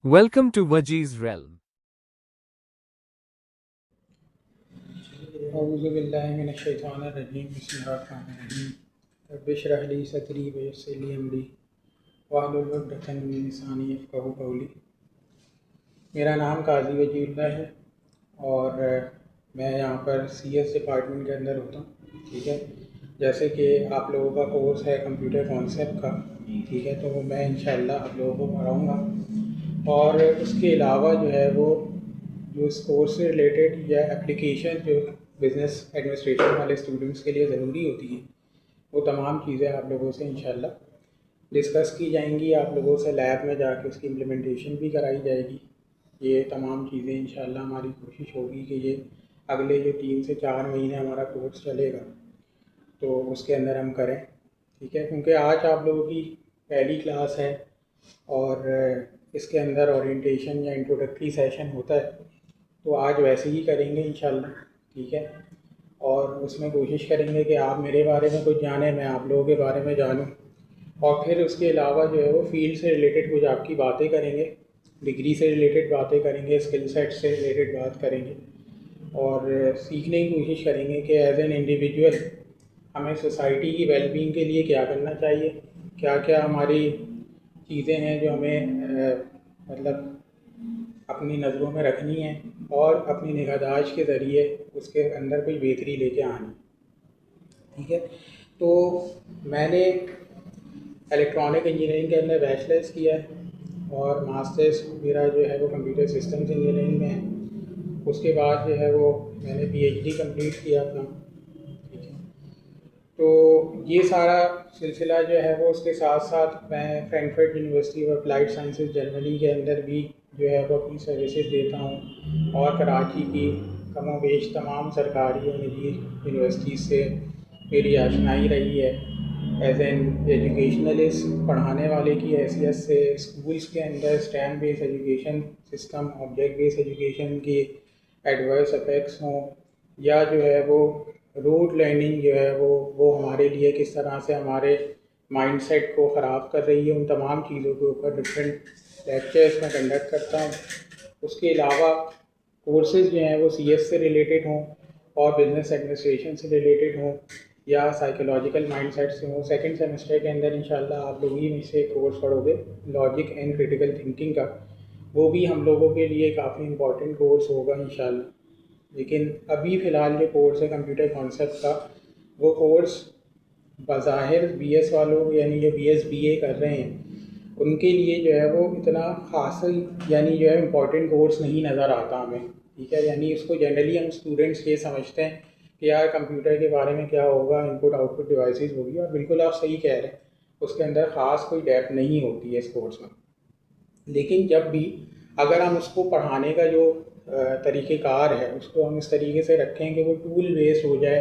Welcome to Waji's Realm. औज़ुबिल्लाहिमिनश्शैतानिर्रजीम बिस्मिल्लाहिर्रहमानिर्रहीम rabbi इश्रह ली सदरी व यस्सिर ली अमरी वाहलुल उक़दतम मिन लिसानी यफ़क़हू क़ौली। मेरा नाम काज़ी वजीउल्लाह है और मैं यहाँ पर CS डिपार्टमेंट के अंदर होता हूँ। ठीक है, जैसे कि आप लोगों का कोर्स है कंप्यूटर कॉन्सेप्ट का, ठीक है, तो मैं इंशाअल्लाह आप लोगों को पढ़ाऊँगा। और उसके अलावा जो है वो जो इस कोर्स से रिलेटेड या एप्लीकेशन जो बिज़नेस एडमिनिस्ट्रेशन वाले स्टूडेंट्स के लिए ज़रूरी होती हैं, वो तमाम चीज़ें आप लोगों से इंशाअल्लाह डिस्कस की जाएंगी। आप लोगों से लैब में जाके उसकी इम्प्लीमेंटेशन भी कराई जाएगी। ये तमाम चीज़ें इंशाअल्लाह हमारी कोशिश होगी कि ये अगले जो 3 से 4 महीने हमारा कोर्स चलेगा तो उसके अंदर हम करें। ठीक है, क्योंकि आज आप लोगों की पहली क्लास है और इसके अंदर ओरिएंटेशन या इंट्रोडक्टरी सेशन होता है, तो आज वैसे ही करेंगे इंशाल्लाह। ठीक है, और उसमें कोशिश करेंगे कि आप मेरे बारे में कुछ जानें, मैं आप लोगों के बारे में जानूं, और फिर उसके अलावा जो है वो फील्ड से रिलेटेड कुछ आपकी बातें करेंगे, डिग्री से रिलेटेड बातें करेंगे, स्किल सेट से रिलेटेड बात करेंगे और सीखने की कोशिश करेंगे कि एज एन इंडिविजुअल हमें सोसाइटी की वेलबींग के लिए क्या करना चाहिए, क्या क्या हमारी चीज़ें हैं जो हमें मतलब अपनी नज़रों में रखनी है और अपनी निगाहदाश्त के ज़रिए उसके अंदर कोई बेहतरी लेके आनी। ठीक है, तो मैंने इलेक्ट्रॉनिक इंजीनियरिंग के अंदर बैचलर्स किया है और मास्टर्स मेरा जो है वो कंप्यूटर सिस्टम्स इंजीनियरिंग में है। उसके बाद जो है वो मैंने PhD कंप्लीट किया अपना। ठीक है, तो ये सारा सिलसिला जो है वो उसके साथ साथ मैं Frankfurt university of applied sciences Germany के अंदर भी जो है वो अपनी सर्विसेज देता हूँ और कराची की कमोबेश तमाम सरकारी और निजी यूनिवर्सिटीज़ से मेरी आशनाई रही है। एज एन एजुकेशनलिस्ट पढ़ाने वाले की हैसियत से स्कूल्स के अंदर stand based education system, object based education की एडवर्स इफेक्ट्स हों या जो है वो रूट लर्निंग जो है वो हमारे लिए किस तरह से हमारे माइंडसेट को ख़राब कर रही है, उन तमाम चीज़ों के ऊपर डिफरेंट लेक्चर्स मैं कंडक्ट करता हूँ। उसके अलावा कोर्सेज़ जो हैं वो CS से रिलेटेड हों और बिज़नेस एडमिनिस्ट्रेशन से रिलेटेड हों या साइकोलॉजिकल माइंडसेट से हों। सेकंड सेमेस्टर के अंदर इंशाल्लाह आप लोग ही में से कोर्स पढ़ोगे लॉजिक एंड क्रिटिकल थिंकिंग का, वो भी हम लोगों के लिए काफ़ी इम्पोर्टेंट कोर्स होगा इंशाल्लाह। लेकिन अभी फ़िलहाल जो कोर्स है कंप्यूटर कॉन्सेप्ट का, वो कोर्स बज़ाहिर BS वालों यानी जो BS BA कर रहे हैं उनके लिए जो है वो इतना ख़ास यानी जो है इम्पोर्टेंट कोर्स नहीं नज़र आता हमें। ठीक है, यानी इसको जनरली हम स्टूडेंट्स ये समझते हैं कि यार कंप्यूटर के बारे में क्या होगा, इनपुट आउटपुट डिवाइसेस होगी, और बिल्कुल आप सही कह रहे हैं, उसके अंदर ख़ास कोई डेप्थ नहीं होती है इस कोर्स में। लेकिन जब भी अगर हम उसको पढ़ाने का जो तरीक़ेकार है उसको हम इस तरीके से रखें कि वो टूल बेस्ड हो जाए,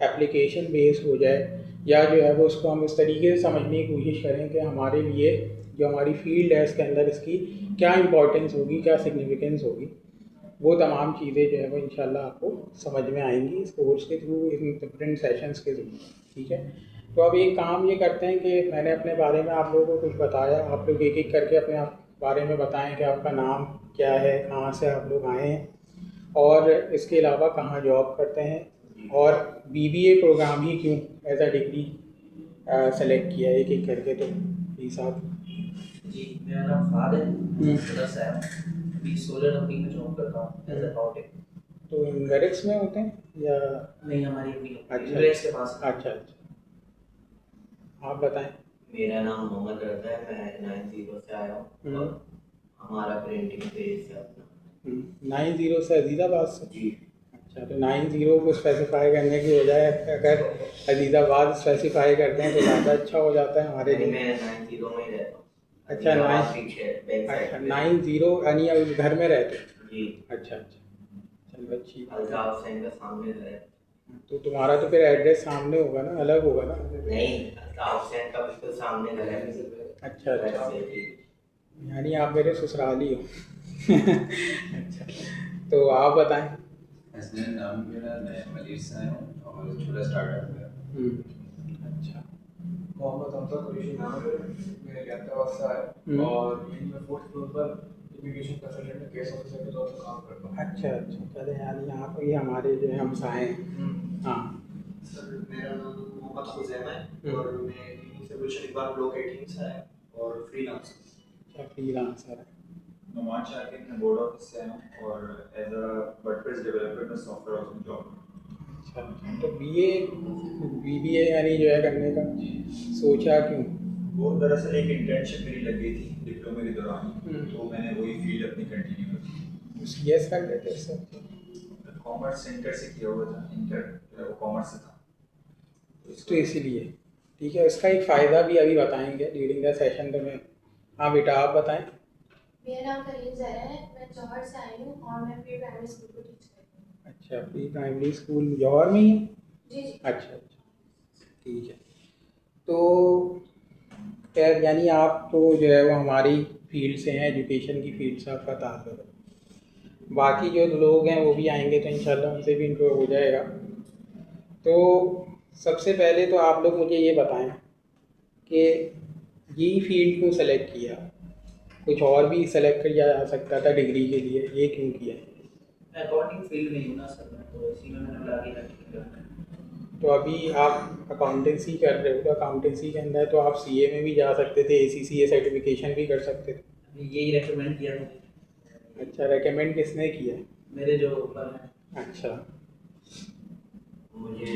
एप्लीकेशन बेस्ड हो जाए, या जो है वो उसको हम इस तरीके से समझने की कोशिश करें कि हमारे लिए जो हमारी फील्ड है इसके अंदर इसकी क्या इंपॉर्टेंस होगी, क्या सिग्निफिकेंस होगी, वो तमाम चीज़ें जो है वो इंशाल्लाह आपको समझ में आएंगी इस कोर्स के थ्रू, इन डिफरेंट सेशंस के थ्रू। ठीक है, तो अब एक काम ये करते हैं कि मैंने अपने बारे में आप लोगों को कुछ बताया, आप लोग एक एक करके अपने आप बारे में बताएं कि आपका नाम क्या है, कहाँ से आप लोग आए हैं और इसके अलावा कहाँ जॉब करते हैं और BBA प्रोग्राम ही क्यों एज अ डिग्री सेलेक्ट किया, एक एक करके तो प्लीज़ आप। जी, मेरा नाम फ़ाद है, प्लस है, अभी सोलर कंपनी में जॉब करता हूँ एज अ अकाउंटेंट। तो इंगरेक्स में होते हैं या नहीं, हमारी अपनी अच्छा इंगरेक्स के पास। अच्छा अच्छा, आप बताएं। मेरा नाम मोहम्मद रज़ा है, मैं 90 से आया हूँ और हमारा प्रिंटिंग पेज है अपना 90 से अजीज़ाबाद से। जी। अच्छा, तो 90 को स्पेसिफाई करने की बजाय अगर अजीज़ाबाद स्पेसिफाई करते हैं तो ज़्यादा अच्छा हो जाता है हमारे लिए। मैं 90 में ही रहता हूँ। अच्छा, 90 यानी अब घर में रहते जी। अच्छा अच्छा, चलो अच्छी अल्ताफ सैन का सामने घर है। तो तुम्हारा तो फिर एड्रेस सामने होगा ना, अलग होगा ना? नहीं, अल्ताफ सैन का बिल्कुल सामने घर है। अच्छा अच्छा, यानी आप मेरे ससुराली हो अच्छा, तो आप बताएं। हसनैन नाम मेरा, मैं मलेशिया से आया हूँ और छोटा स्टार्टअप है। अच्छा, मोहम्मद हमजा कुरैशी नाम है मेरे हैदराबाद से आया और यहीं मैं 4th फ्लोर पर इमिग्रेशन कंसल्टेंट में केस ऑफिसर के तौर पर काम करता हूँ। अच्छा चले यार, यहाँ पर ये हमारे जो है हमसाए हैं। हाँ सर मेरा नाम मोहम्मद खुजैमा है और मैं यहीं से गुलशन इकबाल ब्लॉक 18 से आया और फ्रीलांसर। क्या फ्रीलांसर है? नुमान शाकिर, मैं बोर्ड ऑफिस से आया और एज अ वर्डप्रेस डेवलपर में सॉफ्टवेयर हाउस में जॉब। अच्छा, तो बीबीए यानी जो है करने का सोचा क्यों? वो दरअसल एक इंटर्नशिप मेरी लग गई थी डिप्लोमे के दौरान, तो मैंने वही फील्ड अपनी कंटिन्यू की। CS कर लेते हैं सब। कॉमर्स सेंटर से किया हुआ था, इंटर वो कॉमर्स से था तो इसीलिए ठीक है। इसका एक फ़ायदा भी अभी बताएंगे ड्यूरिंग द सेशन। तो मैं, हाँ बेटा आप बताएं। मेरा नाम करीम ज़हरा है, मैं जौहर से आई हूँ और मैं प्री प्राइमरी स्कूल को टीच करती हूँ। अच्छा, प्री प्राइमरी स्कूल जौहर में ही है? जी। अच्छा ठीक है। तो खैर यानी आप तो जो है वो हमारी फील्ड से हैं, एजुकेशन की फील्ड से आपका ताल्लुक है। बाकी जो लोग हैं वो भी आएंगे तो इंशाल्लाह उनसे भी इंट्रो हो जाएगा। तो सबसे पहले तो आप लोग मुझे ये बताएं कि ये फील्ड क्यों सेलेक्ट किया? कुछ और भी सेलेक्ट किया जा सकता था डिग्री के लिए, ये क्यों किया? मैं अकाउंटिंग फील्ड में हूँ ना सर, मैं तो इसी में मैंने लगा के तो अभी आप अकाउंटेंसी कर रहे हो, तो अकाउंटेंसी के अंदर तो आप CA में भी जा सकते थे, ACCA सर्टिफिकेशन भी कर सकते थे। यही रेकमेंड किया मुझे। अच्छा, रेकमेंड किसने किया? मेरे जो ऊपर हैं। अच्छा, मुझे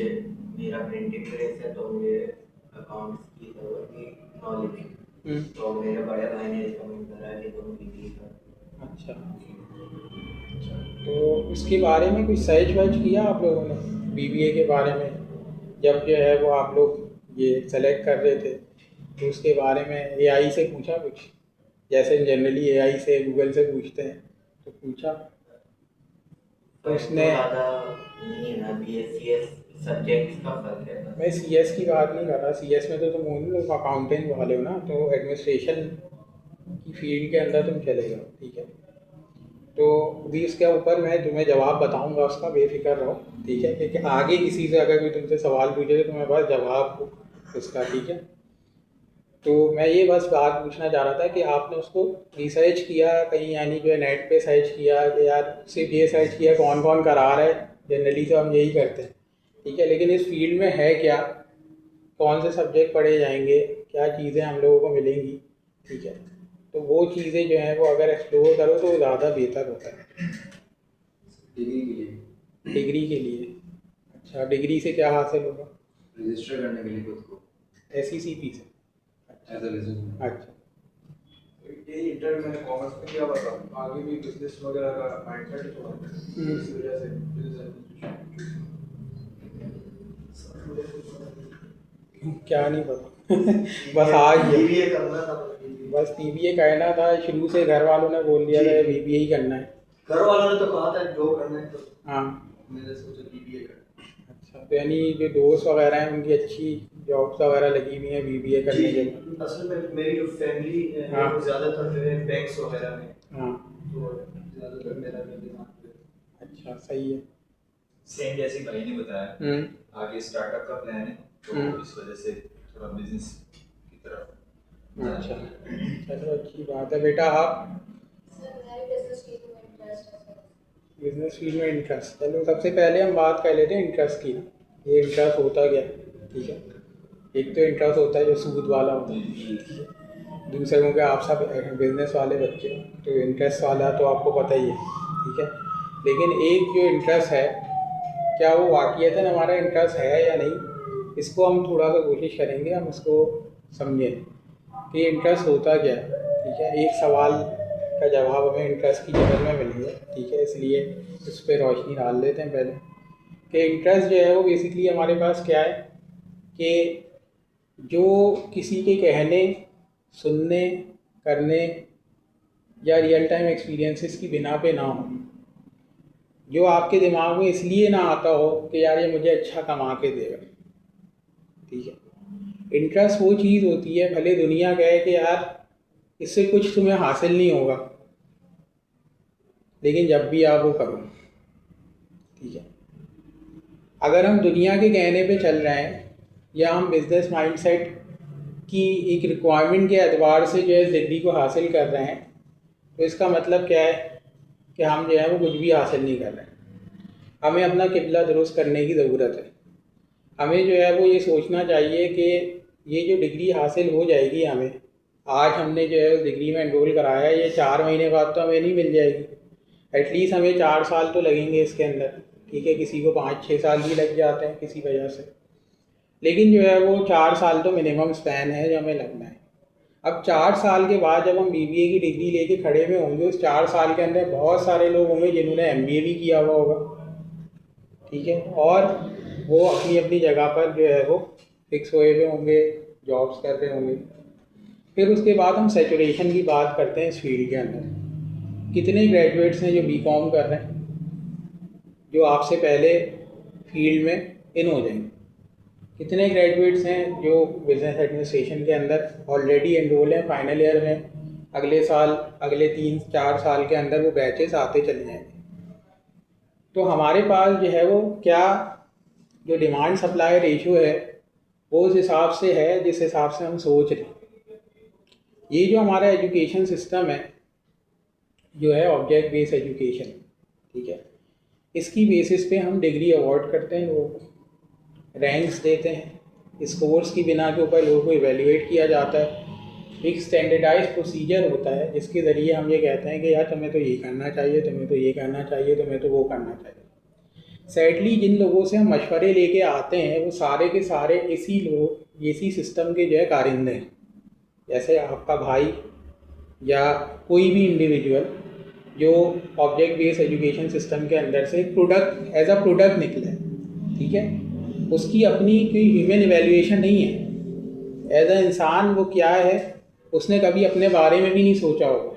मेरा प्रिंटिंग प्रेस है तो मुझे अकाउंट्स की जरूरत की नॉलेज, तो मेरे बड़े भाई ने रिकमेंड करा कि तुम डिग्री कर। अच्छा, तो इसके बारे में कुछ सर्च वर्च किया आप लोगों ने BBA के बारे में? जब जो है वो आप लोग ये सेलेक्ट कर रहे थे तो उसके बारे में AI से पूछा कुछ? जैसे जनरली AI से गूगल से पूछते हैं, तो पूछा तो उसने? ज़्यादा नहीं है ना, BSCS सब्जेक्ट्स का फर्क है बस। मैं CS की बात नहीं कर रहा। CS में तो तुम ओनली अकाउंटेंट वाले हो ना, तो एडमिनिस्ट्रेशन की फील्ड के अंदर तुम चले जाओ, ठीक है। तो भी इसके ऊपर मैं तुम्हें जवाब बताऊंगा उसका, बेफिक्र रहो, ठीक है। क्योंकि आगे किसी से अगर कोई तुमसे सवाल पूछे तो तुम्हें बस जवाब उसका, ठीक है। तो मैं ये बस बात पूछना चाह रहा था कि आपने उसको रिसर्च किया कहीं, यानी जो है नेट पे सर्च किया कि यार सिर्फ ये सर्च किया कौन कौन करा रहा है? जनरली तो हम यही करते हैं, ठीक है। लेकिन इस फील्ड में है क्या, कौन से सब्जेक्ट पढ़े जाएंगे, क्या चीज़ें हम लोगों को मिलेंगी, ठीक है। तो वो चीज़ें जो हैं वो अगर एक्सप्लोर करो तो ज़्यादा बेहतर होता है डिग्री के लिए। अच्छा, डिग्री से क्या हासिल होगा? रजिस्टर करने के लिए खुद को SECP से? As a resident. अच्छा, यही इंटर मैंने कॉमर्स में किया हुआ था, आगे भी बिजनेस वगैरह का माइंडसेट है थोड़ा, इसी वजह से बिजनेस क्या नहीं पता बस आ गया, BBA करना था। बस BBA करना था। शुरू से घर वालों ने बोल दिया था BBA ही करना है। घर वालों ने तो कहा था जो करना है तो हाँ, मैंने सोचा BBA करना। अच्छा, तो यानी जो दोस्त वगैरह हैं उनकी अच्छी जॉब्स वगैरह लगी हुई हैं BBA करने के बाद? असल में मेरी जो फैमिली है हाँ। वो ज़्यादातर जो है बैंक्स वगैरह में, हाँ, तो ज़्यादातर मेरा भी ध्यान पे। अच्छा, सही है। सेम जैसे भाई ने बताया, आगे स्टार्टअप का प्लान है, तो इस वजह से थोड़ा बिजनेस की तरफ। अच्छा, चलो अच्छी बात है। बेटा आप? सर मेरा बिजनेस फील्ड में इंटरेस्ट है सर। बिजनेस फील्ड में इंटरेस्ट, चलो सबसे पहले हम बात कर लेते हैं इंटरेस्ट की। ये इंटरेस्ट होता क्या है, ठीक है। एक तो इंटरेस्ट होता है जो सूद वाला होता है, दूसरे के आप सब बिजनेस वाले बच्चे हो तो इंटरेस्ट वाला तो आपको पता ही है, ठीक है। लेकिन एक जो इंटरेस्ट है, क्या वो वाक़ईतन हमारा इंटरेस्ट है या नहीं, इसको हम थोड़ा सा कोशिश करेंगे हम इसको समझें कि इंटरेस्ट होता क्या है, ठीक है। एक सवाल का जवाब हमें इंटरेस्ट की शक्ल में मिल गया, ठीक है। इसलिए इस पर रोशनी डाल देते हैं पहले कि इंटरेस्ट जो है वो बेसिकली हमारे पास क्या है कि जो किसी के कहने, सुनने, करने या रियल टाइम एक्सपीरियंसेस की बिना पे ना हो, जो आपके दिमाग में इसलिए ना आता हो कि यार ये मुझे अच्छा कमा के देगा, ठीक है। इंटरेस्ट वो चीज़ होती है, भले दुनिया कहे कि यार इससे कुछ तुम्हें हासिल नहीं होगा, लेकिन जब भी आप वो करो, ठीक है। अगर हम दुनिया के कहने पे चल रहे हैं या हम बिजनेस माइंडसेट की एक रिक्वायरमेंट के एतबार से जो है डिग्री को हासिल कर रहे हैं, तो इसका मतलब क्या है कि हम जो है वो कुछ भी हासिल नहीं कर रहे हैं। हमें अपना किबला दुरुस्त करने की ज़रूरत है। हमें जो है वो ये सोचना चाहिए कि ये जो डिग्री हासिल हो जाएगी हमें, आज हमने जो है उस डिग्री में एनरोल कराया, ये 4 महीने बाद तो हमें नहीं मिल जाएगी। एटलीस्ट हमें 4 साल तो लगेंगे इसके अंदर, ठीक है। किसी को 5-6 साल भी लग जाते हैं किसी वजह से, लेकिन जो है वो 4 साल तो मिनिमम स्पैन है जो हमें लगना है। अब 4 साल के बाद जब हम BBA की डिग्री लेके खड़े में होंगे, उस 4 साल के अंदर बहुत सारे लोग होंगे जिन्होंने MBA भी किया हुआ होगा, ठीक है, और वो अपनी अपनी जगह पर जो है वो फिक्स हुए हुए होंगे, जॉब्स कर रहे होंगे। फिर उसके बाद हम सैचुरेशन की बात करते हैं इस फील्ड के अंदर। कितने ग्रेजुएट्स हैं जो BCom कर रहे हैं, जो आपसे पहले फील्ड में इन हो जाएंगे? कितने ग्रेजुएट्स हैं जो बिजनेस एडमिनिस्ट्रेशन के अंदर ऑलरेडी एनरोल हैं फाइनल ईयर में, अगले साल, अगले 3-4 साल के अंदर वो बैचेस आते चले जाएंगे। तो हमारे पास जो है वो क्या जो डिमांड सप्लाई रेशियो है वो उस हिसाब से है जिस हिसाब से हम सोच रहे हैं। ये जो हमारा एजुकेशन सिस्टम है जो है ऑब्जेक्ट बेस्ड एजुकेशन, ठीक है, इसकी बेसिस पे हम डिग्री अवार्ड करते हैं लोगों को, रैंक्स देते हैं, स्कोर्स की बिना के ऊपर लोगों को इवेल्युएट किया जाता है। एक स्टैंडर्डाइज प्रोसीजर होता है जिसके ज़रिए हम ये कहते हैं कि यार तुम्हें तो ये करना चाहिए, तुम्हें तो ये करना चाहिए, तुम्हें तो वो करना चाहिए। सैडली जिन लोगों से हम मशवरे लेके आते हैं वो सारे के सारे इसी लोग, इसी सिस्टम के जो है कारिंदे हैं। जैसे आपका भाई या कोई भी इंडिविजुअल जो ऑब्जेक्ट बेस्ड एजुकेशन सिस्टम के अंदर से प्रोडक्ट एज अ प्रोडक्ट निकला है, ठीक है, उसकी अपनी कोई ह्यूमन इवेल्युएशन नहीं है। एज अ इंसान वो क्या है उसने कभी अपने बारे में भी नहीं सोचा होगा,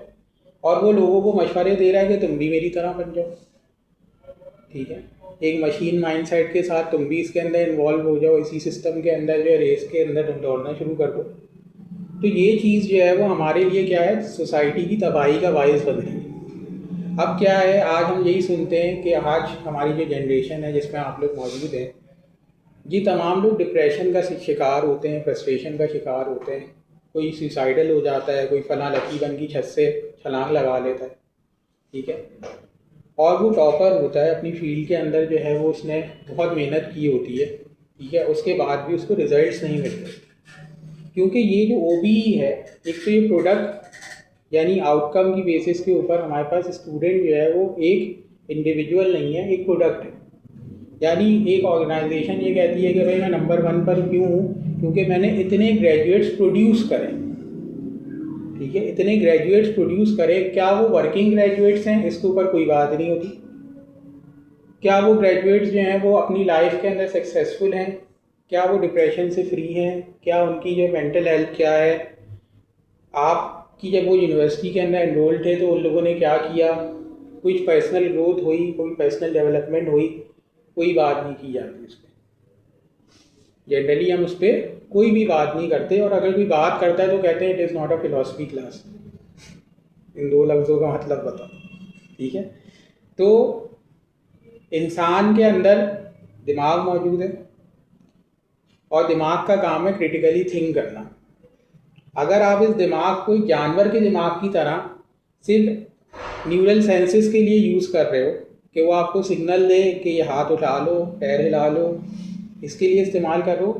और वो लोगों को मशवरे दे रहा है कि तुम भी मेरी तरह बन जाओ, ठीक है। एक मशीन माइंडसेट के साथ तुम भी इसके अंदर इन्वॉल्व हो जाओ, इसी सिस्टम के अंदर जो है रेस के अंदर तुम दौड़ना शुरू कर दो। तो ये चीज़ जो है वो हमारे लिए क्या है, सोसाइटी की तबाही का बायस बन रही है। अब क्या है, आज हम यही सुनते हैं कि आज हमारी जो जनरेशन है जिसमें आप लोग मौजूद हैं, जी तमाम लोग डिप्रेशन का शिकार होते हैं, फ्रस्ट्रेशन का शिकार होते हैं, कोई सुसाइडल हो जाता है, कोई फला लकी बन की छत से छलांग लगा लेता है, ठीक है, और वो टॉपर होता है अपनी फील्ड के अंदर, जो है वो उसने बहुत मेहनत की होती है, ठीक है, उसके बाद भी उसको रिजल्ट्स नहीं मिलते। क्योंकि ये जो OBE है, एक तो ये प्रोडक्ट यानी आउटकम की बेसिस के ऊपर हमारे पास स्टूडेंट जो है वो एक इंडिविजुअल नहीं है, एक प्रोडक्ट है। यानी एक ऑर्गेनाइजेशन ये कहती है कि भाई मैं नंबर 1 पर क्यों हूँ, क्योंकि मैंने इतने ग्रेजुएट्स प्रोड्यूस करें, ठीक है, इतने ग्रेजुएट्स प्रोड्यूस करें। क्या वो वर्किंग ग्रेजुएट्स हैं, इसके ऊपर कोई बात नहीं होती। क्या वो ग्रेजुएट्स जो हैं वो अपनी लाइफ के अंदर सक्सेसफुल हैं, क्या वो डिप्रेशन से फ्री हैं, क्या उनकी जो मेंटल हेल्थ क्या है, आपकी जब वो यूनिवर्सिटी के अंदर एनरोल थे तो उन लोगों ने क्या किया, कुछ पर्सनल ग्रोथ हुई, कोई पर्सनल डेवलपमेंट हुई, कोई बात नहीं की जाती उस पर। जनरली हम उस पर कोई भी बात नहीं करते, और अगर कोई बात करता है तो कहते हैं it is not a philosophy class. इन 2 लफ्ज़ों का मतलब बताओ, ठीक है। तो इंसान के अंदर दिमाग मौजूद है और दिमाग का काम है क्रिटिकली थिंक करना। अगर आप इस दिमाग को जानवर के दिमाग की तरह सिर्फ न्यूरल सेंसेस के लिए यूज़ कर रहे हो कि वो आपको सिग्नल दे कि ये हाथ उठा लो, पैर हिला लो, इसके लिए इस्तेमाल करो,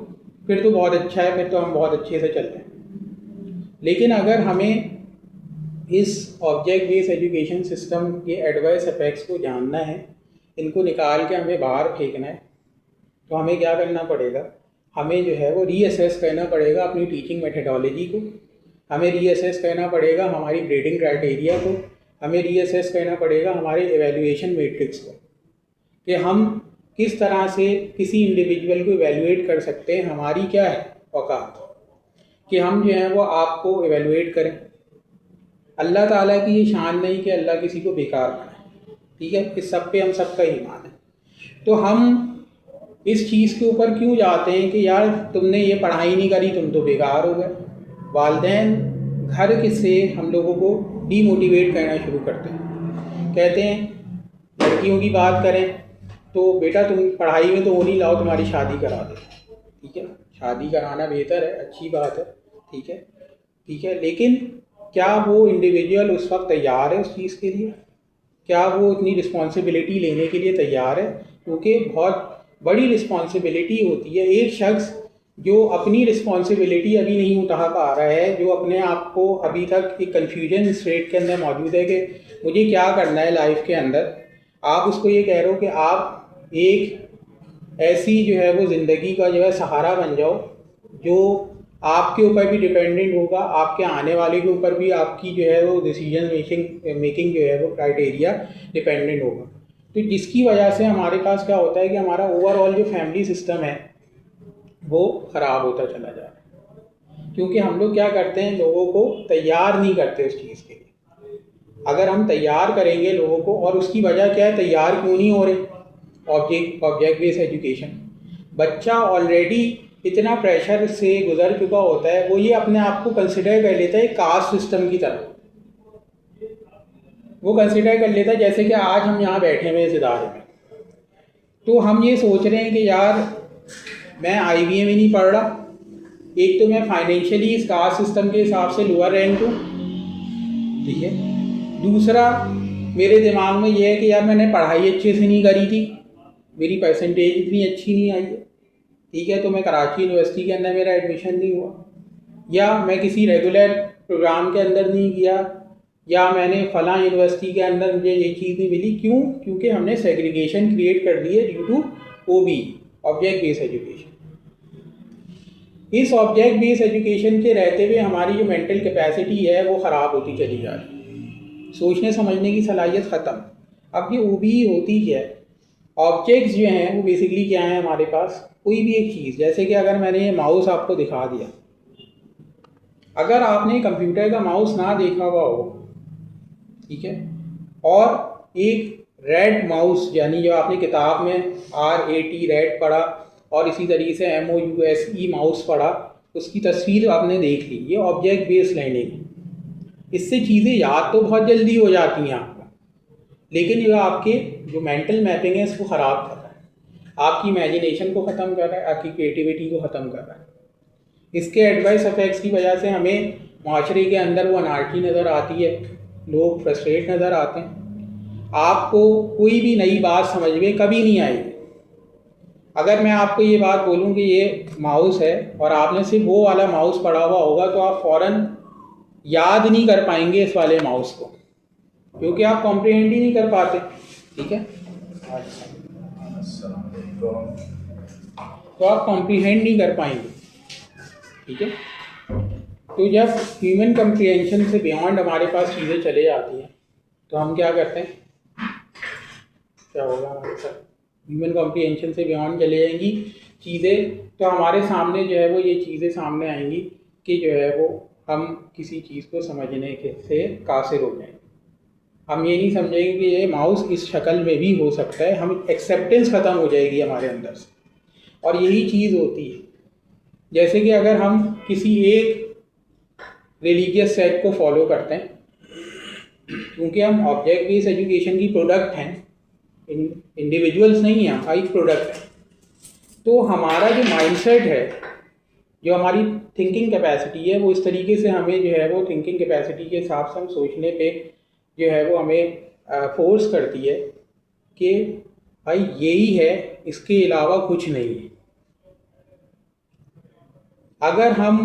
फिर तो बहुत अच्छा है, फिर तो हम बहुत अच्छे से चलते हैं। लेकिन अगर हमें इस ऑब्जेक्ट बेस्ड एजुकेशन सिस्टम के एडवर्स इफेक्ट्स को जानना है, इनको निकाल के हमें बाहर फेंकना है, तो हमें क्या करना पड़ेगा, हमें जो है वो रीअसेस करना पड़ेगा अपनी टीचिंग मेथडोलॉजी को, हमें रीअसेस करना पड़ेगा हमारी ग्रेडिंग क्राइटेरिया को, हमें रीअसेस करना पड़ेगा हमारे एवेल्युएशन मैट्रिक्स को, कि हम किस तरह से किसी इंडिविजुअल को एवेल्युएट कर सकते हैं, हमारी क्या है औकात, कि हम जो है वो आपको एवेल्युएट करें। अल्लाह ताला की ये शान नहीं कि अल्लाह किसी को बेकार बनाए, ठीक है, इस सब पे हम सबका ईमान है। तो हम इस चीज़ के ऊपर क्यों जाते हैं कि यार तुमने ये पढ़ाई नहीं करी, तुम तो बेकार हो गए। वालिदैन घर के से हम लोगों को डीमोटिवेट करना शुरू करते हैं, कहते हैं लड़कियों की बात करें तो बेटा तुम पढ़ाई में तो वो नहीं लाओ, तुम्हारी शादी करा दे, ठीक है, शादी कराना बेहतर है, अच्छी बात है, ठीक है, लेकिन क्या वो इंडिविजुअल उस वक्त तैयार है उस चीज़ के लिए? क्या वो इतनी रिस्पॉन्सिबिलिटी लेने के लिए तैयार है? क्योंकि बहुत बड़ी रिस्पॉन्सिबिलिटी होती है। एक शख्स जो अपनी रिस्पॉन्सिबिलिटी अभी नहीं उठा पा रहा है, जो अपने आप को अभी तक एक कन्फ्यूजन स्टेट के अंदर मौजूद है कि मुझे क्या करना है लाइफ के अंदर, आप उसको ये कह रहे हो कि आप एक ऐसी जो है वो ज़िंदगी का जो है सहारा बन जाओ जो आपके ऊपर भी डिपेंडेंट होगा, आपके आने वाले के ऊपर भी आपकी जो है वो डिसीजन मेकिंग जो है वो क्राइटेरिया डिपेंडेंट होगा। तो जिसकी वजह से हमारे पास क्या होता है कि हमारा ओवरऑल जो फैमिली सिस्टम है वो ख़राब होता चला जा रहा है, क्योंकि हम लोग क्या करते हैं, लोगों को तैयार नहीं करते उस चीज़ के लिए। अगर हम तैयार करेंगे लोगों को, और उसकी वजह क्या है, तैयार क्यों नहीं हो रहे? Object based education. बच्चा ऑलरेडी इतना प्रेशर से गुजर चुका होता है, वो ये अपने आप को कंसिडर कर लेता है कास्ट सिस्टम की तरह। वो कंसिडर कर लेता है जैसे कि आज हम यहाँ बैठे हुए इस इदारे में, तो हम ये सोच रहे हैं कि यार मैं IBA में नहीं पढ़ रहा, एक तो मैं फाइनेंशियली इस कास्ट सिस्टम के हिसाब से लोअर रैंक हूँ, ठीक है। दूसरा, मेरे दिमाग में ये है कि यार मैंने पढ़ाई अच्छे से नहीं करी थी, मेरी परसेंटेज इतनी अच्छी नहीं आई है, ठीक है, तो मैं कराची यूनिवर्सिटी के अंदर मेरा एडमिशन नहीं हुआ, या मैं किसी रेगुलर प्रोग्राम के अंदर नहीं गया, या मैंने फ़लाँ यूनिवर्सिटी के अंदर मुझे ये चीज़ नहीं मिली। क्यों? क्योंकि हमने सेग्रीगेशन क्रिएट कर दी है due to OBE, object based education. इस ऑब्जेक्ट बेस्ड एजुकेशन के रहते हुए हमारी जो मेंटल कैपेसिटी है वो ख़राब होती चली जा रही है, सोचने समझने की सलाहियत ख़त्म। अब ये OBE होती क्या है? ऑब्जेक्ट्स जो हैं वो बेसिकली क्या है हमारे पास, कोई भी एक चीज़, जैसे कि अगर मैंने ये माउस आपको दिखा दिया, अगर आपने कंप्यूटर का माउस ना देखा हुआ हो, ठीक है, और एक रेड माउस यानी जो आपने किताब में RAT रेड पढ़ा और इसी तरीके से MOUSE माउस पढ़ा, उसकी तस्वीर आपने देख ली, ये ऑब्जेक्ट बेस्ड लर्निंग है। इससे चीज़ें याद तो बहुत जल्दी हो जाती हैं आपको, लेकिन ये आपके जो मेंटल मैपिंग है इसको ख़राब कर रहा है, आपकी इमेजिनेशन को ख़त्म कर रहा है, आपकी क्रिएटिविटी को ख़त्म कर रहा है। इसके एडवर्स इफेक्ट्स की वजह से हमें माशरे के अंदर वो अनार्की नज़र आती है, लोग फ्रस्ट्रेट नज़र आते हैं। आपको कोई भी नई बात समझ में कभी नहीं आएगी। अगर मैं आपको ये बात बोलूँ कि ये माउस है और आपने सिर्फ वो वाला माउस पढ़ा हुआ होगा, तो आप फ़ौरन याद नहीं कर पाएंगे इस वाले माउस को, क्योंकि आप कॉम्प्रिहेंड ही नहीं कर पाते, ठीक है। तो आप कॉम्प्रिहेंड नहीं कर पाएंगे, ठीक है। तो जब ह्यूमन कम्प्रिहेंशन से बियॉन्ड हमारे पास चीज़ें चले जाती हैं, तो हम क्या करते हैं, क्या होगा हमारे साथ, ह्यूमन कॉम्प्रिहेंशन से बियॉन्ड चले जाएंगी चीज़ें, तो हमारे सामने जो है वो ये चीज़ें सामने आएंगी कि जो है वो हम किसी चीज़ को समझने के से कासिर हो जाएंगे। हम ये नहीं समझेंगे कि ये माउस इस शक्ल में भी हो सकता है, हम एक्सेप्टेंस ख़त्म हो जाएगी हमारे अंदर से। और यही चीज़ होती है, जैसे कि अगर हम किसी एक रिलीजियस सेट को फॉलो करते हैं, क्योंकि हम ऑब्जेक्ट बेस्ड एजुकेशन की प्रोडक्ट हैं, इंडिविजुअल्स नहीं हैं, हम एक प्रोडक्ट है, तो हमारा जो माइंडसेट है, जो हमारी थिंकिंग कैपेसिटी है, वो इस तरीके से हमें जो है वो थिंकिंग कैपेसिटी के हिसाब से हम सोचने पे जो है वो हमें फोर्स करती है कि भाई यही है, इसके अलावा कुछ नहीं है। अगर हम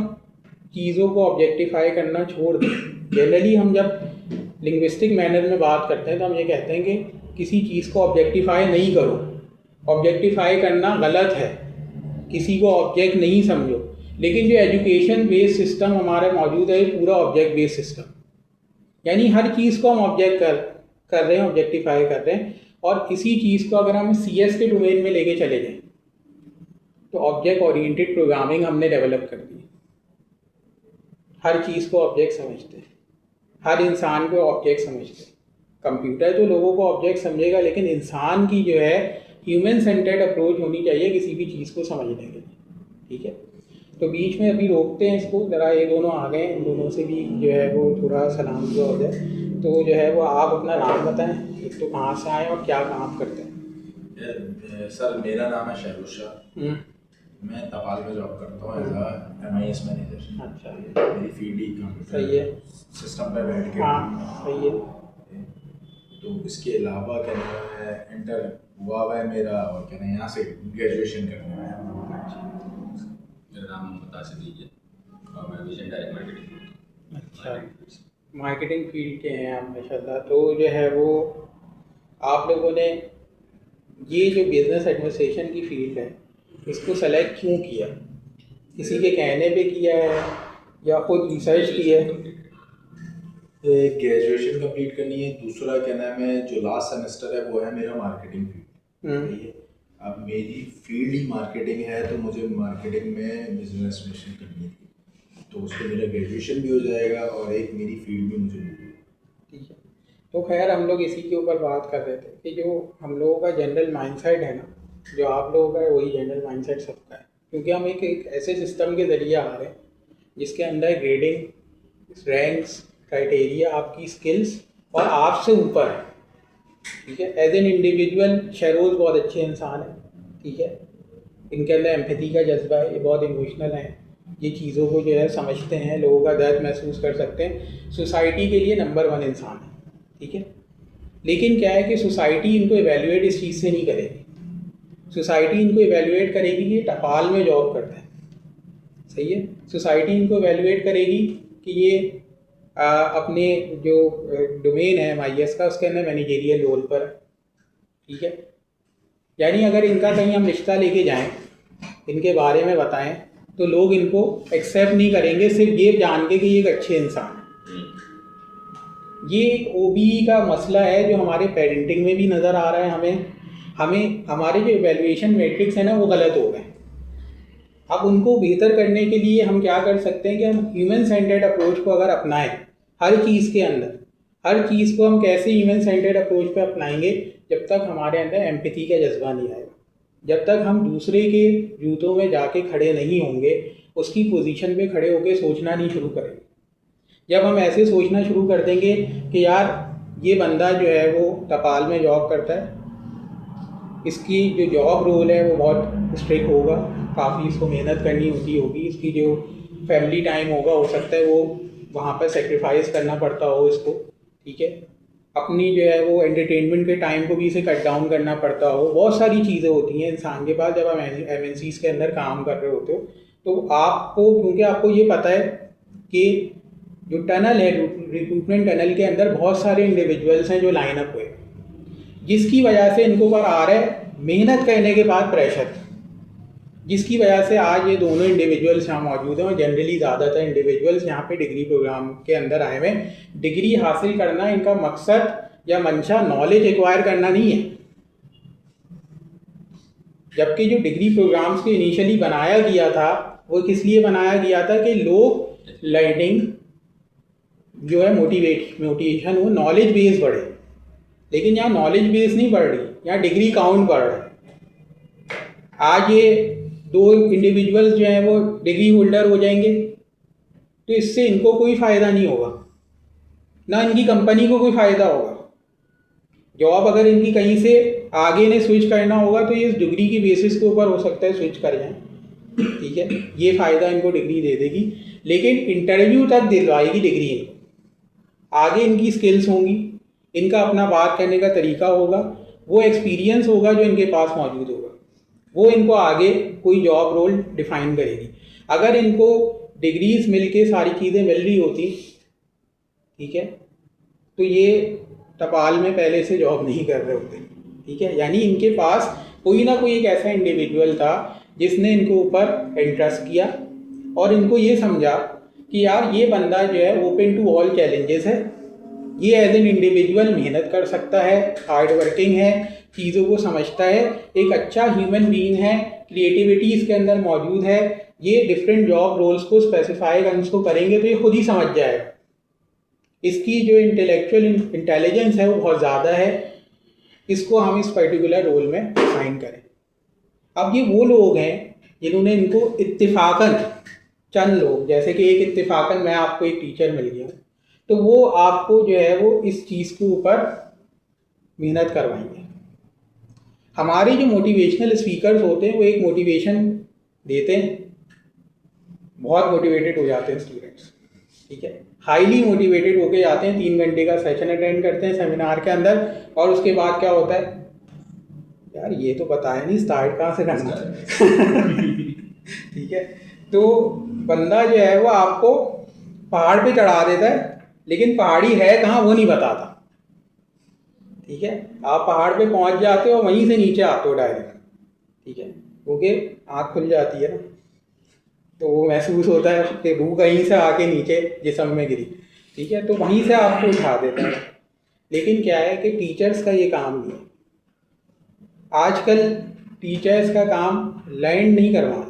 चीज़ों को ऑब्जेक्टिफाई करना छोड़ दें, जनरली हम जब लिंग्विस्टिक मैनर में बात करते हैं तो हम ये कहते हैं कि किसी चीज़ को ऑब्जेक्टिफाई नहीं करो, ऑब्जेक्टिफाई करना गलत है, किसी को ऑब्जेक्ट नहीं समझो। लेकिन जो एजुकेशन बेस्ड सिस्टम हमारा मौजूद है, पूरा ऑब्जेक्ट बेस्ड सिस्टम, यानी हर चीज़ को हम ऑब्जेक्ट कर रहे हैं, ऑब्जेक्टिफाई कर रहे हैं। और इसी चीज़ को अगर हम CS के डोमेन में लेके चले जाएं, तो ऑब्जेक्ट ओरिएंटेड प्रोग्रामिंग हमने डेवलप कर दी। हर चीज़ को ऑब्जेक्ट समझते हैं, हर इंसान को ऑब्जेक्ट समझते हैं। कंप्यूटर तो लोगों को ऑब्जेक्ट समझेगा, लेकिन इंसान की जो है ह्यूमन सेंटर्ड अप्रोच होनी चाहिए किसी भी चीज़ को समझने के लिए, ठीक है। तो बीच में अभी रोकते हैं इसको, ज़रा ये दोनों आ गए, इन दोनों से भी जो है वो थोड़ा सलाम दुआ हो जाए। तो जो है वो आप अपना नाम बताएं, एक तो कहाँ से आए और क्या काम करते हैं। सर मेरा नाम है शहरुश शाह, मैं तपाल में जॉब करता हूँ एज अ MIS मैनेजर। अच्छा, मेरी फील्ड ही कंप्यूटर सही है। सिस्टम पे बैठ के। हाँ सही है। तो इसके अलावा क्या नाम है, इंटर हुआ है मेरा, और क्या नाम है यहाँ से ग्रेजुएशन करने में। मेरा नाम मोहम्मद आसिफ है और मैं विजन डायरेक्ट मार्केटिंग। अच्छा, मार्केटिंग फील्ड के हैं आप माशाल्लाह। तो जो है वो आप लोगों ने ये जो बिज़नेस एडमिनिस्ट्रेशन की फील्ड है इसको सेलेक्ट क्यों किया? किसी के कहने पे किया है या खुद रिसर्च की है? ग्रेजुएशन कंप्लीट करनी है, दूसरा क्या नाम है जो लास्ट सेमेस्टर है वो है मेरा मार्केटिंग फील्ड। ठीक है, अब मेरी फील्ड ही मार्केटिंग है तो मुझे मार्केटिंग में बिजनेस एडमिनिस्ट्रेशन करनी थी, तो उसको मेरा ग्रेजुएशन भी हो जाएगा और एक मेरी फील्ड भी मुझे मिल जाएगी। ठीक है, तो खैर हम लोग इसी के ऊपर बात कर रहे थे कि जो हम लोगों का जनरल माइंडसेट है ना, जो आप लोगों का है वही जनरल माइंडसेट सबका है, क्योंकि हम एक ऐसे सिस्टम के ज़रिए आ रहे हैं जिसके अंदर ग्रेडिंग, रैंक्स, क्राइटेरिया आपकी स्किल्स और आपसे ऊपर है। ठीक है, एज एन इंडिविजुअल शहरोज़ बहुत अच्छे इंसान हैं। ठीक है, इनके अंदर एम्पैथी का जज्बा है, ये बहुत इमोशनल हैं, ये चीज़ों को जो है समझते हैं, लोगों का दर्द महसूस कर सकते हैं, सोसाइटी के लिए नंबर 1 इंसान है। ठीक है, लेकिन क्या है कि सोसाइटी इनको एवेल्यूएट इस चीज़ से नहीं करेगी। सोसाइटी इनको एवेल्यूएट करेगी कि ये टपाल में जॉब करता है। सही है, सोसाइटी इनको एवेल्यूएट करेगी कि ये अपने जो डोमेन है MIS का उसके अंदर मैनेजेरियल रोल पर। ठीक है, यानी अगर इनका कहीं हम रिश्ता लेके जाएं, इनके बारे में बताएं, तो लोग इनको एक्सेप्ट नहीं करेंगे सिर्फ ये जान के कि ये एक अच्छे इंसान है। ये एक OBE का मसला है जो हमारे पेरेंटिंग में भी नज़र आ रहा है। हमें हमारे जो इवैल्यूएशन मैट्रिक्स है ना वो गलत हो गए। अब उनको बेहतर करने के लिए हम क्या कर सकते हैं कि हम ह्यूमन सेंटर्ड अप्रोच को अगर अपनाएं हर चीज़ के अंदर, हर चीज़ को हम कैसे ह्यूमन सेंटर्ड अप्रोच पे अपनाएंगे, जब तक हमारे अंदर एम्पैथी का जज्बा नहीं आएगा, जब तक हम दूसरे के जूतों में जाके खड़े नहीं होंगे, उसकी पोजीशन पे खड़े होके सोचना नहीं शुरू करेंगे। जब हम ऐसे सोचना शुरू कर देंगे कि यार ये बंदा जो है वो टपाल में जॉब करता है, इसकी जो जॉब रोल है वो बहुत स्ट्रिक्ट होगा, काफ़ी इसको मेहनत करनी होगी, इसकी जो फैमिली टाइम होगा हो सकता है वो वहाँ पर सेक्रीफाइस करना पड़ता हो इसको। ठीक है, अपनी जो है वो एंटरटेनमेंट के टाइम को भी इसे कट डाउन करना पड़ता हो, बहुत सारी चीज़ें होती हैं इंसान के पास जब आप MNCs के अंदर काम कर रहे होते हो। तो आपको, क्योंकि आपको ये पता है कि जो टनल है, रिक्रूटमेंट टनल के अंदर बहुत सारे इंडिविजुअल्स हैं जो लाइन अप हुए, जिसकी वजह से इनको पर आ रहा है मेहनत करने के बाद प्रेशर, जिसकी वजह से आज ये दोनों इंडिविजुअल्स यहाँ मौजूद हैं। और जनरली ज़्यादातर इंडिविजुअल्स यहाँ पे डिग्री प्रोग्राम के अंदर आए हुए हैं। डिग्री हासिल करना इनका मकसद या मंशा नॉलेज एक्वायर करना नहीं है, जबकि जो डिग्री प्रोग्राम्स को इनिशियली बनाया गया था वो किस लिए बनाया गया था कि लोग लर्निंग जो है मोटिवेशन हो, नॉलेज बेस बढ़े। लेकिन यहाँ नॉलेज बेस नहीं बढ़ रही, यहाँ डिग्री काउंट बढ़ रहा है। आज ये 2 इंडिविजुअल्स जो हैं वो डिग्री होल्डर हो जाएंगे तो इससे इनको कोई फ़ायदा नहीं होगा, ना इनकी कंपनी को कोई फ़ायदा होगा। जॉब अगर इनकी कहीं से आगे ने स्विच करना होगा तो ये इस डिग्री की बेसिस के ऊपर हो सकता है स्विच कर जाएं। ठीक है, ये फ़ायदा इनको डिग्री दे देगी, लेकिन इंटरव्यू तक दिलवाएगी डिग्री इनको। आगे इनकी स्किल्स होंगी, इनका अपना बात करने का तरीका होगा, वो एक्सपीरियंस होगा जो इनके पास मौजूद होगा, वो इनको आगे कोई जॉब रोल डिफाइन करेगी। अगर इनको डिग्रीज मिलके सारी चीज़ें मिल रही होती, ठीक है, तो ये टपाल में पहले से जॉब नहीं कर रहे होते। ठीक है, यानी इनके पास कोई ना कोई एक ऐसा इंडिविजुअल था जिसने इनको ऊपर इंटरेस्ट किया और इनको ये समझा कि यार ये बंदा जो है ओपन टू ऑल चैलेंजेस है, ये एज एन इंडिविजुअल मेहनत कर सकता है, हार्ड वर्किंग है, चीज़ों को समझता है, एक अच्छा ह्यूमन बीइंग है, क्रिएटिविटी इसके अंदर मौजूद है, ये डिफरेंट जॉब रोल्स को स्पेसिफाई इसको करेंगे तो ये खुद ही समझ जाएगा। इसकी जो इंटेलेक्चुअल इंटेलिजेंस है वो बहुत ज़्यादा है, इसको हम इस पर्टिकुलर रोल में असाइन करें। अब ये वो लोग हैं जिन्होंने इनको इत्तेफाकन, चंद लोग, जैसे कि एक इत्तेफाकन मैं आपको एक टीचर मिल गया तो वो आपको जो है वो इस चीज़ के ऊपर मेहनत करवाएंगे। हमारे जो मोटिवेशनल स्पीकर्स होते हैं वो एक मोटिवेशन देते हैं, बहुत मोटिवेटेड हो जाते हैं स्टूडेंट्स, ठीक है, हाईली मोटिवेटेड होके जाते हैं, 3 घंटे का सेशन अटेंड करते हैं सेमिनार के अंदर, और उसके बाद क्या होता है, यार ये तो बताया नहीं, स्टार्ट कहाँ से करना है ठीक है। तो बंदा जो है वो आपको पहाड़ पे चढ़ा देता है, लेकिन पहाड़ी है कहाँ वो नहीं बताता, ठीक है। आप पहाड़ पे पहुंच जाते हो, वहीं से नीचे आते हो डायरेक्ट, ठीक है, क्योंकि आँख खुल जाती है ना, तो वो महसूस होता है कि रूह कहीं से आके नीचे जिस्म में गिरी, ठीक है, तो वहीं से आपको उठा देता है। लेकिन क्या है कि टीचर्स का ये काम नहीं है। आजकल टीचर्स का काम लर्न नहीं करवाना।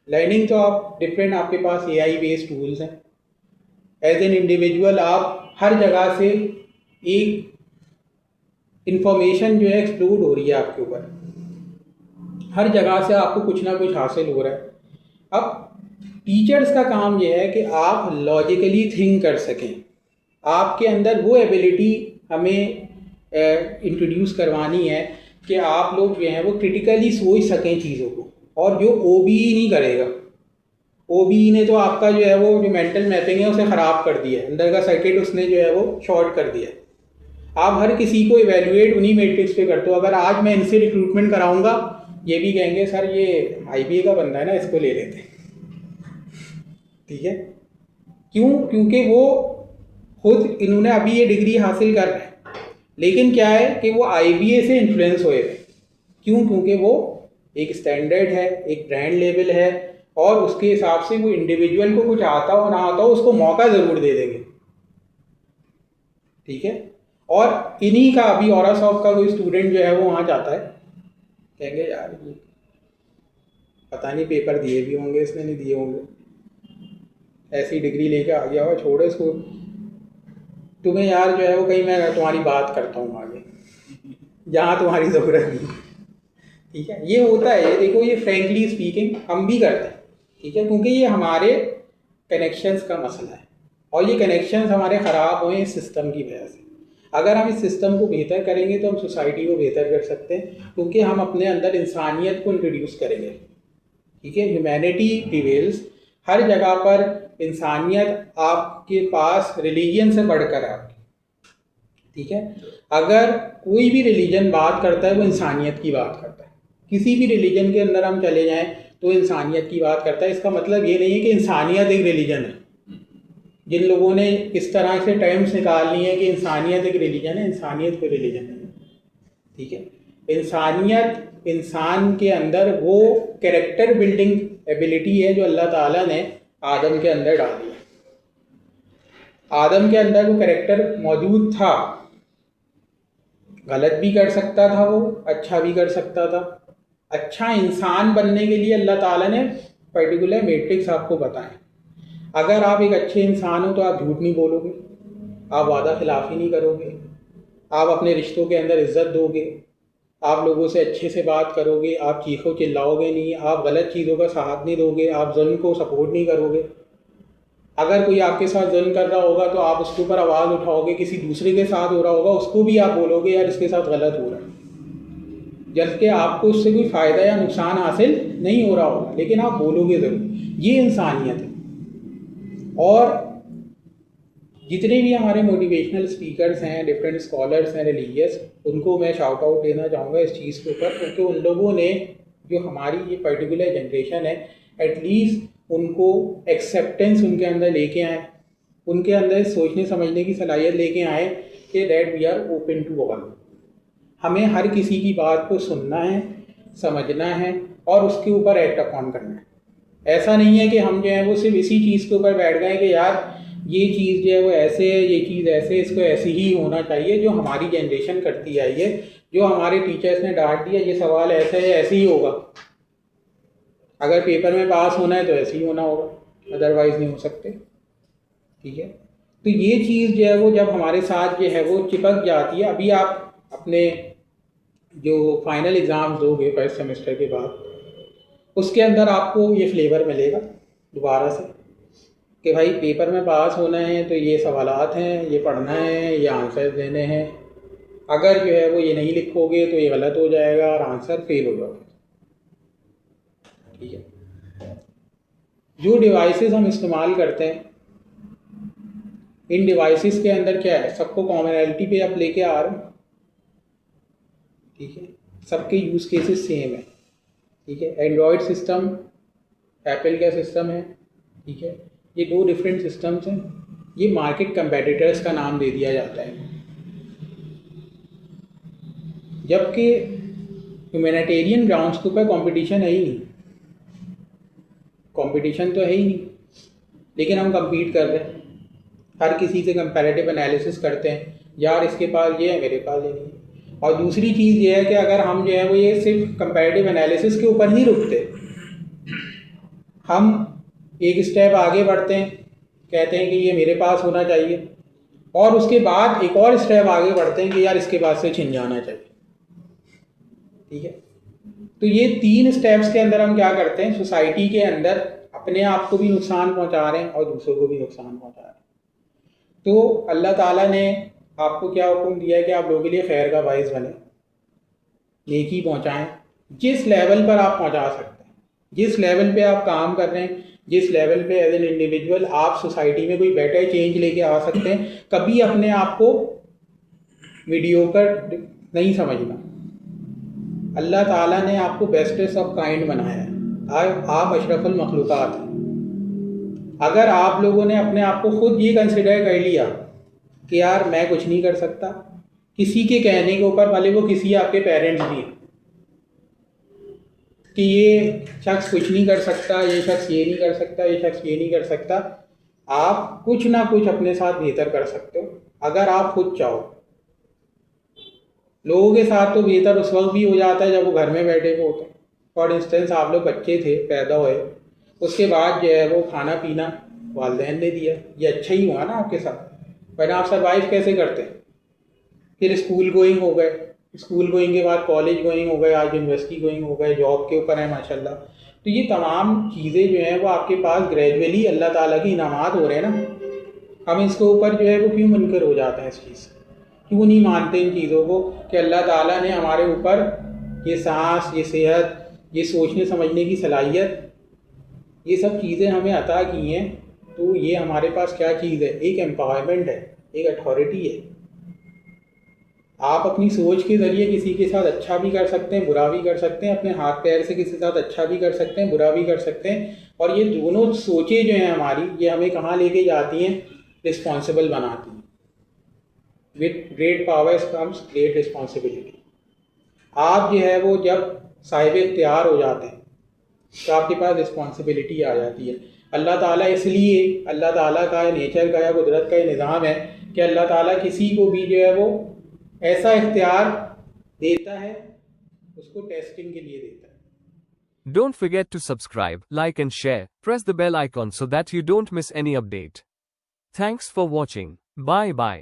लर्निंग तो आप डिफरेंट, आपके पास AI बेस्ड टूल्स हैं। एज एन इंडिविजुअल आप हर जगह से एक इंफॉर्मेशन जो है एक्सप्लोड हो रही है आपके ऊपर, हर जगह से आपको कुछ ना कुछ हासिल हो रहा है। अब टीचर्स का काम यह है कि आप लॉजिकली थिंक कर सकें, आपके अंदर वो एबिलिटी हमें इंट्रोड्यूस करवानी है कि आप लोग जो हैं वो क्रिटिकली सोच सकें चीज़ों को, और जो OBE नहीं करेगा, OBE ने तो आपका जो है वो जो मेंटल मैपिंग है उसे ख़राब कर दिया है, अंदर का सर्किट उसने जो है वो शॉर्ट कर दिया है। आप हर किसी को इवेल्युएट उन्हीं मैट्रिक्स पे करते हो। अगर आज मैं इनसे रिक्रूटमेंट कराऊंगा, ये भी कहेंगे सर ये IBA का बंदा है ना, इसको ले लेते हैं, ठीक है। क्यों? क्योंकि वो खुद इन्होंने अभी ये डिग्री हासिल कर रहे हैं, लेकिन क्या है कि वो IBA से इन्फ्लुएंस हुए थे। क्यों? क्योंकि वो एक स्टैंडर्ड है, एक ब्रांड लेवल है, और उसके हिसाब से वो इंडिविजुअल को कुछ आता हो ना आता हो उसको मौका ज़रूर दे देंगे, ठीक है। और इन्हीं का अभी ऑरासॉफ्ट का कोई स्टूडेंट जो है वो वहाँ जाता है, कहेंगे यार ये पता नहीं पेपर दिए भी होंगे इसने, नहीं दिए होंगे, ऐसी डिग्री लेके आ गया हो, छोड़ो इसको, तुम्हें यार जो है वो कहीं मैं तुम्हारी बात करता हूँ आगे जहाँ तुम्हारी ज़रूरत नहीं, ठीक है। ये होता है, ये देखो, ये फ्रेंकली स्पीकिंग हम भी करते हैं, ठीक है, क्योंकि ये हमारे कनेक्शंस का मसला है, और ये कनेक्शंस हमारे ख़राब हुए इस सिस्टम की वजह से। अगर हम इस सिस्टम को बेहतर करेंगे तो हम सोसाइटी को बेहतर कर सकते हैं, क्योंकि हम अपने अंदर इंसानियत को इंट्रोड्यूस करेंगे, ठीक है। ह्यूमैनिटी प्रिवेल्स, हर जगह पर इंसानियत आपके पास रिलीजन से बढ़कर है आपकी, ठीक है। अगर कोई भी रिलीजन बात करता है वो इंसानियत की बात करता है, किसी भी रिलीजन के अंदर हम चले जाएं तो इंसानियत की बात करता है। इसका मतलब ये नहीं है कि इंसानियत एक रिलीजन है। जिन लोगों ने इस तरह से टर्म्स निकालनी है कि इंसानियत एक रिलीजन है, इंसानियत कोई रिलीजन नहीं है, ठीक है। इंसानियत इंसान के अंदर वो कैरेक्टर बिल्डिंग एबिलिटी है जो अल्लाह ताला ने आदम के अंदर डाली है। आदम के अंदर वो कैरेक्टर मौजूद था, गलत भी कर सकता था वो, अच्छा भी कर सकता था। अच्छा इंसान बनने के लिए अल्लाह ताला ने पर्टिकुलर मैट्रिक्स आपको बताएं। अगर आप एक अच्छे इंसान हो तो आप झूठ नहीं बोलोगे, आप वादा खिलाफ़ी नहीं करोगे, आप अपने रिश्तों के अंदर इज़्ज़त दोगे, आप लोगों से अच्छे से बात करोगे, आप चीखो चिल्लाओगे नहीं, आप गलत चीज़ों का साथ नहीं दोगे, आप जुल्म को सपोर्ट नहीं करोगे। अगर कोई आपके साथ जुल्म कर रहा होगा तो आप उसके ऊपर आवाज़ उठाओगे, किसी दूसरे के साथ हो रहा होगा उसको भी आप बोलोगे यार इसके साथ गलत हो रहा है, जबकि आपको उससे कोई फ़ायदा या नुकसान हासिल नहीं हो रहा होगा, लेकिन आप बोलोगे ज़रूर। ये इंसानियत है। और जितने भी हमारे मोटिवेशनल स्पीकर्स हैं, डिफरेंट स्कॉलर्स हैं रिलीजियस, उनको मैं शाउट आउट देना चाहूँगा इस चीज़ के ऊपर, क्योंकि उन लोगों ने जो हमारी ये पर्टिकुलर जनरेशन है, एटलीस्ट उनको एक्सेप्टेंस उनके अंदर लेके आए, उनके अंदर सोचने समझने की सलाहियत लेके आए कि that we are open to all. हमें हर किसी की बात को सुनना है, समझना है और उसके ऊपर एक्ट अपॉन करना है। ऐसा नहीं है कि हम जो है वो सिर्फ इसी चीज़ के ऊपर बैठ गए कि यार ये चीज़ जो है वो ऐसे है, ये चीज़ ऐसे, इसको ऐसे ही होना चाहिए, जो हमारी जनरेशन करती आई है, जो हमारे टीचर्स ने डांट दिया ये सवाल ऐसे है, ऐसे ही होगा, अगर पेपर में पास होना है तो ऐसे ही होना होगा, अदरवाइज़ नहीं हो सकते, ठीक है। तो ये चीज़ जो है वो जब हमारे साथ जो है वो चिपक जाती है, अभी आप अपने जो फाइनल एग्ज़ाम्स दोगे फर्स्ट सेमेस्टर के बाद, उसके अंदर आपको ये फ्लेवर मिलेगा दोबारा से कि भाई पेपर में पास होना है तो ये सवालात हैं, ये पढ़ना है, ये आंसर देने हैं, अगर जो है वो ये नहीं लिखोगे तो ये गलत हो जाएगा और आंसर फेल हो जाओगे, ठीक है। जो डिवाइसेस हम इस्तेमाल करते हैं, इन डिवाइसेस के अंदर क्या है, सबको कॉमनैलिटी पे आप लेके आ रहे हो, ठीक है, सबके यूज़ केसेस सेम है, ठीक है। एंड्रॉयड सिस्टम, एप्पल का सिस्टम है, ठीक है, ये दो डिफरेंट सिस्टम्स हैं, ये मार्केट कंपेटिटर्स का नाम दे दिया जाता है, जबकि ह्यूमैनिटेरियन ग्राउंड्स के ऊपर कंपटीशन है ही नहीं, कंपटीशन तो है ही नहीं, लेकिन हम compete कर रहे हैं, हर किसी से कंपैरेटिव एनालिसिस करते हैं, यार इसके पास ये है मेरे पास ये नहीं है। और दूसरी चीज़ ये है कि अगर हम जो है वो ये सिर्फ कंपैरेटिव एनालिसिस के ऊपर नहीं रुकते, हम एक स्टेप आगे बढ़ते हैं, कहते हैं कि ये मेरे पास होना चाहिए, और उसके बाद एक और स्टेप आगे बढ़ते हैं कि यार इसके पास से छिन जाना चाहिए, ठीक है। तो ये 3 स्टेप्स के अंदर हम क्या करते हैं, सोसाइटी के अंदर अपने आप को भी नुकसान पहुंचा रहे हैं और दूसरों को भी नुकसान पहुंचा रहे हैं। तो अल्लाह ताला ने आपको क्या हुक्म दिया है कि आप लोगों के लिए खैर का बाइस बने, नेकी पहुंचाएं, जिस लेवल पर आप पहुंचा सकते हैं, जिस लेवल पे आप काम कर रहे हैं, जिस लेवल पे एज एन इंडिविजुअल आप सोसाइटी में कोई बेटर चेंज लेके आ सकते हैं। कभी अपने आप को मीडियोकर नहीं समझना। अल्लाह ताला ने आपको बेस्टेस्ट ऑफ काइंड बनाया है, आप अशरफुल मखलूक़ात हैं। अगर आप लोगों ने अपने आप को खुद ये कंसिडर कर लिया कि यार मैं कुछ नहीं कर सकता, किसी के कहने के ऊपर, भले वो किसी आपके पेरेंट्स भी हैं, कि ये शख्स कुछ नहीं कर सकता, ये शख्स ये नहीं कर सकता, ये शख्स ये नहीं कर सकता, आप कुछ ना कुछ अपने साथ बेहतर कर सकते हो अगर आप खुद चाहो। लोगों के साथ तो बेहतर उस वक्त भी हो जाता है जब वो घर में बैठे हुए होते हैं। फॉर इंस्टेंस आप लोग बच्चे थे, पैदा हुए, उसके बाद जो है वो खाना पीना वालिदैन ने दिया, ये अच्छा ही हुआ ना आपके साथ, वरना आप सर्वाइव कैसे करते हैं। फिर स्कूल गोइंग हो गए, स्कूल गोइंग के बाद कॉलेज गोइंग हो गए, आज यूनिवर्सिटी गोइंग हो गए, जॉब के ऊपर है माशाल्लाह। तो ये तमाम चीज़ें जो हैं वो आपके पास ग्रेजुअली अल्लाह ताला की इनामात हो रहे हैं ना। हम इसके ऊपर जो है वो क्यों मुनकर हो जाते हैं, इस चीज़ से क्यों नहीं मानते इन चीज़ों को कि अल्लाह ताला ने हमारे ऊपर ये सांस, ये सेहत, ये सोचने समझने की सलाहियत, ये सब चीज़ें हमें अता की हैं। तो ये हमारे पास क्या चीज़ है, एक एम्पावरमेंट है, एक अथॉरिटी है। आप अपनी सोच के ज़रिए किसी के साथ अच्छा भी कर सकते हैं, बुरा भी कर सकते हैं, अपने हाथ पैर से किसी के साथ अच्छा भी कर सकते हैं, बुरा भी कर सकते हैं। और ये दोनों सोचें जो हैं हमारी, ये हमें कहाँ लेके जाती हैं, रिस्पॉन्सिबल बनाती हैं। With great powers comes great responsibility. आप जो है वो जब साहिब इख्तियार हो जाते हैं तो आपके पास रिस्पॉन्सिबिलिटी आ जाती है। अल्लाह ताला इसलिए, अल्लाह ताला का नेचर का या कुदरत का ये निज़ाम है कि अल्लाह ताला किसी को भी जो है वो ऐसा इख्तियार देता है, उसको टेस्टिंग के लिए देता है। Don't forget to subscribe, like and share. Press the bell icon so that you don't miss any update. Thanks for watching. Bye bye.